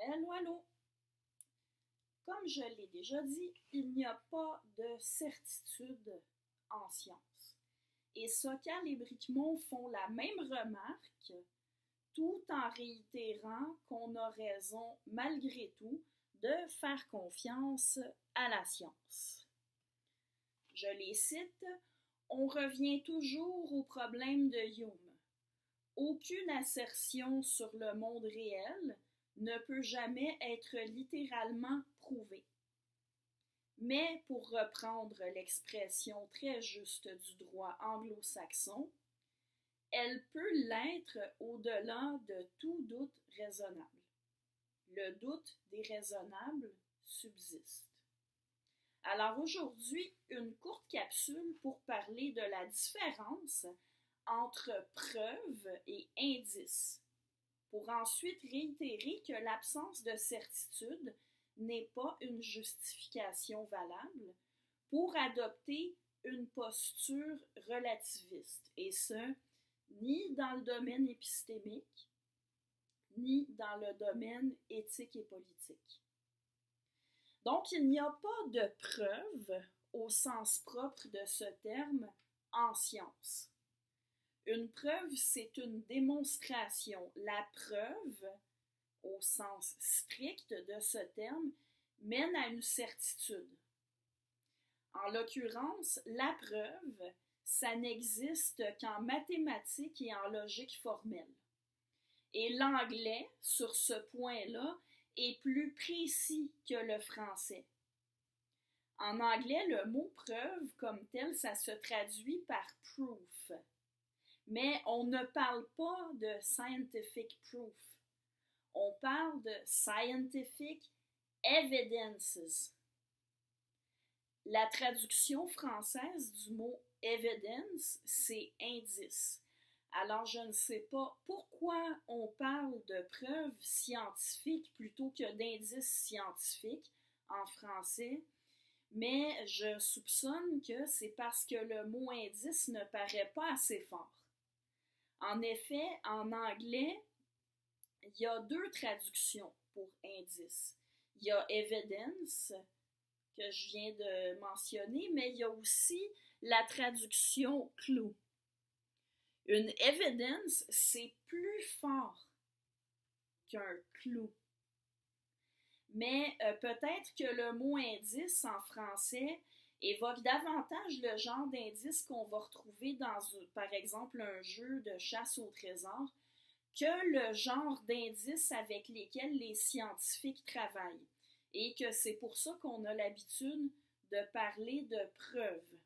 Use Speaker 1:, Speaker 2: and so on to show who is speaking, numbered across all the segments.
Speaker 1: Allô, allô. Comme je l'ai déjà dit, il n'y a pas de certitude en science. Et Sokal et Bricmont font la même remarque, tout en réitérant qu'on a raison, malgré tout, de faire confiance à la science. Je les cite, on revient toujours au problème de Hume. Aucune assertion sur le monde réel ne peut jamais être littéralement prouvée. Mais pour reprendre l'expression très juste du droit anglo-saxon, elle peut l'être au-delà de tout doute raisonnable. Le doute déraisonnable subsiste. Alors aujourd'hui, une courte capsule pour parler de la différence entre preuve et indice, pour ensuite réitérer que l'absence de certitude n'est pas une justification valable pour adopter une posture relativiste, et ce, ni dans le domaine épistémique, ni dans le domaine éthique et politique. Donc, il n'y a pas de preuve au sens propre de ce terme en science. Une preuve, c'est une démonstration. La preuve, au sens strict de ce terme, mène à une certitude. En l'occurrence, la preuve, ça n'existe qu'en mathématiques et en logique formelle. Et l'anglais, sur ce point-là, est plus précis que le français. En anglais, le mot preuve comme tel, ça se traduit par proof. Mais on ne parle pas de scientific proof. On parle de scientific evidences. La traduction française du mot evidence, c'est indice. Alors, je ne sais pas pourquoi on parle de preuves scientifiques plutôt que d'indices scientifiques en français, mais je soupçonne que c'est parce que le mot indice ne paraît pas assez fort. En effet, en anglais, il y a deux traductions pour indice. Il y a evidence, que je viens de mentionner, mais il y a aussi la traduction clue. Une evidence, c'est plus fort qu'un clou. Mais peut-être que le mot indice en français évoque davantage le genre d'indice qu'on va retrouver dans, par exemple, un jeu de chasse au trésor que le genre d'indices avec lesquels les scientifiques travaillent. Et que c'est pour ça qu'on a l'habitude de parler de preuves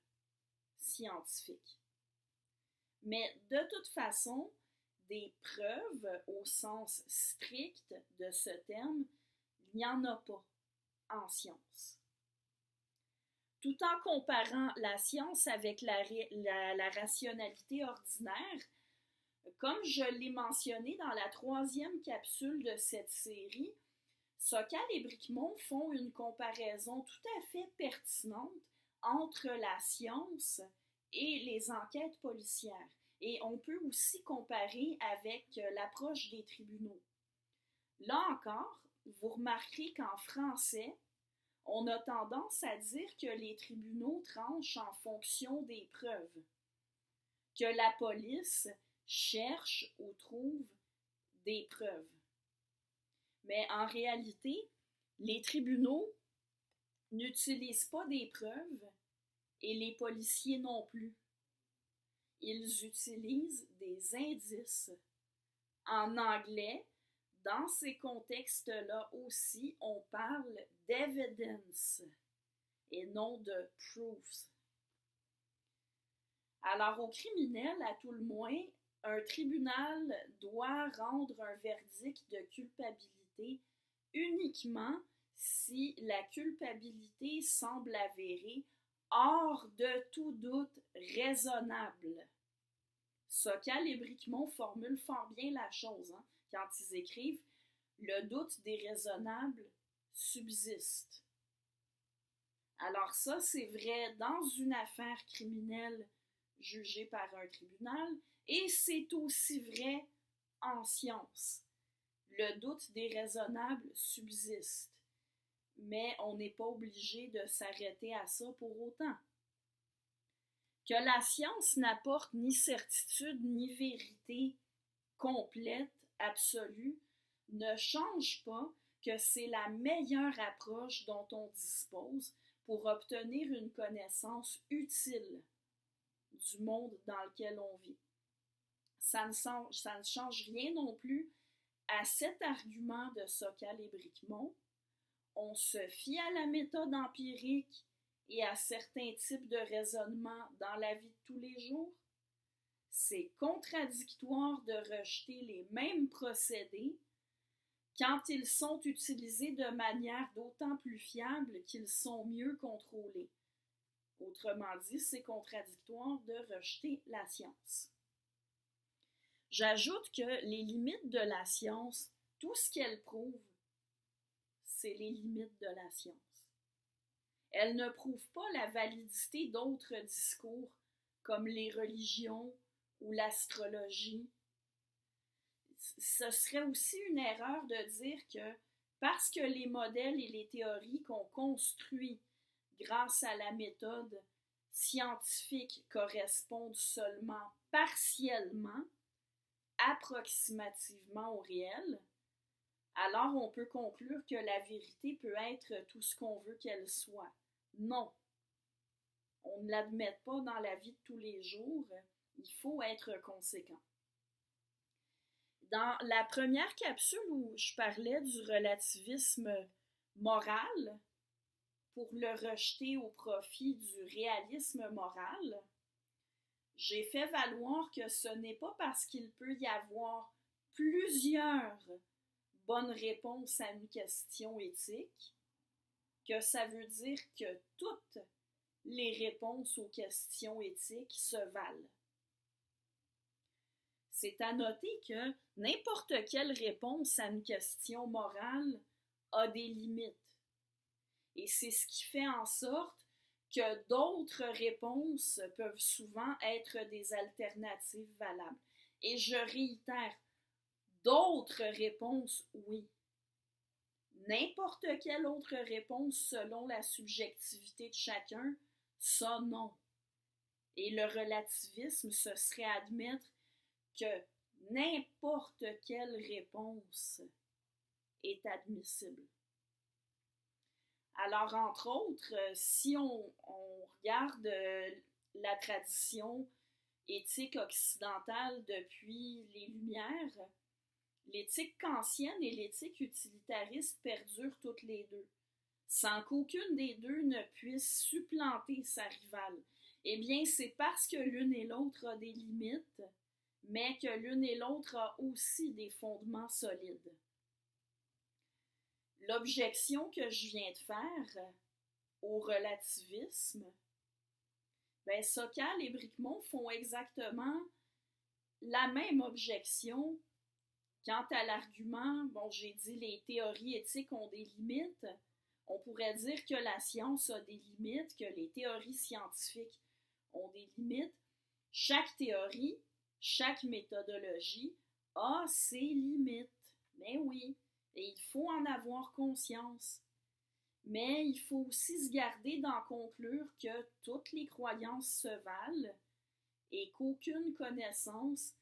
Speaker 1: scientifiques. Mais de toute façon, des preuves au sens strict de ce terme, il n'y en a pas en science. Tout en comparant la science avec la rationalité ordinaire, comme je l'ai mentionné dans la troisième capsule de cette série, Sokal et Bricmont font une comparaison tout à fait pertinente entre la science et les enquêtes policières. Et on peut aussi comparer avec l'approche des tribunaux. Là encore, vous remarquerez qu'en français, on a tendance à dire que les tribunaux tranchent en fonction des preuves, que la police cherche ou trouve des preuves. Mais en réalité, les tribunaux n'utilisent pas des preuves et les policiers non plus. Ils utilisent des indices. En anglais, dans ces contextes-là aussi, on parle d'evidence et non de proofs. Alors, au criminel, à tout le moins, un tribunal doit rendre un verdict de culpabilité uniquement si la culpabilité semble avérée hors de tout doute raisonnable. Sokal et Bricmont formulent fort bien la chose quand ils écrivent « Le doute déraisonnable subsiste ». Alors ça, c'est vrai dans une affaire criminelle jugée par un tribunal, et c'est aussi vrai en science. le doute déraisonnable subsiste, mais on n'est pas obligé de s'arrêter à ça pour autant. Que la science n'apporte ni certitude ni vérité complète, absolue, ne change pas que c'est la meilleure approche dont on dispose pour obtenir une connaissance utile du monde dans lequel on vit. Ça ne change rien non plus à cet argument de Sokal et Bricmont. On se fie à la méthode empirique et à certains types de raisonnement dans la vie de tous les jours. C'est contradictoire de rejeter les mêmes procédés quand ils sont utilisés de manière d'autant plus fiable qu'ils sont mieux contrôlés. Autrement dit, c'est contradictoire de rejeter la science. J'ajoute que les limites de la science, tout ce qu'elle prouve, c'est les limites de la science. Elle ne prouve pas la validité d'autres discours comme les religions ou l'astrologie. Ce serait aussi une erreur de dire que parce que les modèles et les théories qu'on construit grâce à la méthode scientifique correspondent seulement partiellement, approximativement au réel, alors on peut conclure que la vérité peut être tout ce qu'on veut qu'elle soit. Non. On ne l'admet pas dans la vie de tous les jours. Il faut être conséquent. Dans la première capsule où je parlais du relativisme moral, pour le rejeter au profit du réalisme moral, j'ai fait valoir que ce n'est pas parce qu'il peut y avoir plusieurs bonnes réponses à une question éthique que ça veut dire que toutes les réponses aux questions éthiques se valent. C'est à noter que n'importe quelle réponse à une question morale a des limites. Et c'est ce qui fait en sorte que d'autres réponses peuvent souvent être des alternatives valables. Et je réitère, d'autres réponses, oui. N'importe quelle autre réponse selon la subjectivité de chacun, ça non. Et le relativisme, ce serait admettre que n'importe quelle réponse est admissible. Alors, entre autres, si on regarde la tradition éthique occidentale depuis les Lumières, l'éthique kantienne et l'éthique utilitariste perdurent toutes les deux, sans qu'aucune des deux ne puisse supplanter sa rivale. Eh bien, c'est parce que l'une et l'autre a des limites, mais que l'une et l'autre a aussi des fondements solides. L'objection que je viens de faire au relativisme, Sokal et Bricmont font exactement la même objection quant à l'argument, j'ai dit les théories éthiques ont des limites, on pourrait dire que la science a des limites, que les théories scientifiques ont des limites. Chaque théorie, chaque méthodologie a ses limites. Mais oui, et il faut en avoir conscience. Mais il faut aussi se garder d'en conclure que toutes les croyances se valent et qu'aucune connaissance,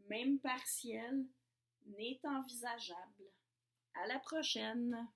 Speaker 1: même partielle, n'est envisageable. À la prochaine!